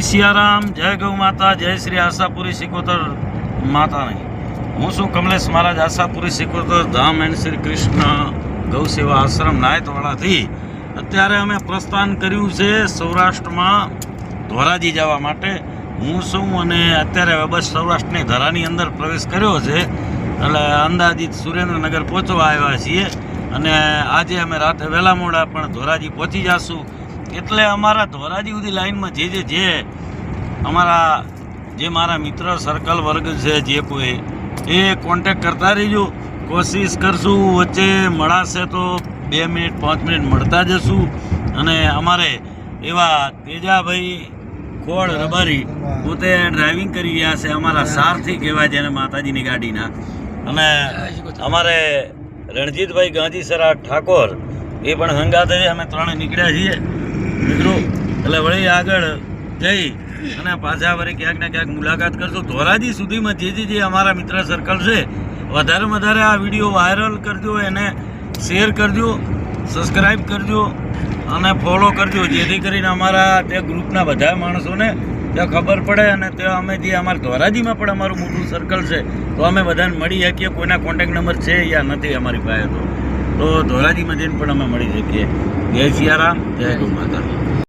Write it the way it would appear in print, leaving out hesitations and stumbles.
સિયારામ, જય ગૌ માતા, જય શ્રી આશાપુરી સિકોતર માતાની. હું છું કમલેશ મહારાજ, આશાપુરી સિકોતર ધામ એન્ડ શ્રી કૃષ્ણ ગૌ સેવા આશ્રમ નાયતવાડાથી. અત્યારે અમે પ્રસ્થાન કર્યું છે સૌરાષ્ટ્રમાં ધોરાજી જવા માટે. હું છું અને અત્યારે બસ સૌરાષ્ટ્રની ધરાની અંદર પ્રવેશ કર્યો છે, એટલે અંદાજિત સુરેન્દ્રનગર પહોંચવા આવ્યા છીએ. અને આજે અમે રાતે વહેલા મોડા પણ ધોરાજી પહોંચી જઈશું. એટલે અમારા ધોરાજી સુધી લાઈનમાં જે મારા મિત્ર સર્કલ વર્ગ છે, જે કોઈ એ કોન્ટેક્ટ કરતા રહીજો. કોશિશ કરશું વચ્ચે મળાશે તો 2 મિનિટ 5 મિનિટ મળતા જશું. અને અમારે એવા તેજાભાઈ ખોડ રબારી પોતે ડ્રાઇવિંગ કરી રહ્યા છે, અમારા સારથી કહેવાય જેને માતાજીની ગાડીના. અને અમારે રણજીતભાઈ ગાંધીસરા ઠાકોર એ પણ હંગાતે અમે ત્રણે નીકળ્યા છીએ મિત્રો. એટલે વળી આગળ જઈ અને પાછા વળી ક્યાંક ને ક્યાંક મુલાકાત કરશું. ધોરાજી સુધીમાં જે અમારા મિત્ર સર્કલ છે, વધારે આ વિડીયો વાયરલ કરજો, એને શેર કરજો, સબસ્ક્રાઈબ કરજો અને ફોલો કરજો, જેથી કરીને અમારા તે ગ્રુપના બધા માણસોને ત્યાં ખબર પડે. અને ત્યાં અમે જે અમારા ધોરાજીમાં પણ અમારું મોટું સર્કલ છે, તો અમે બધાને મળી શકીએ. કોઈના કોન્ટેક્ટ નંબર છે યા નથી અમારી પાસે, તો ધોરાજીમાં જઈને પણ અમે મળી શકીએ. જય સિયારામ, જય ગૌ માતા.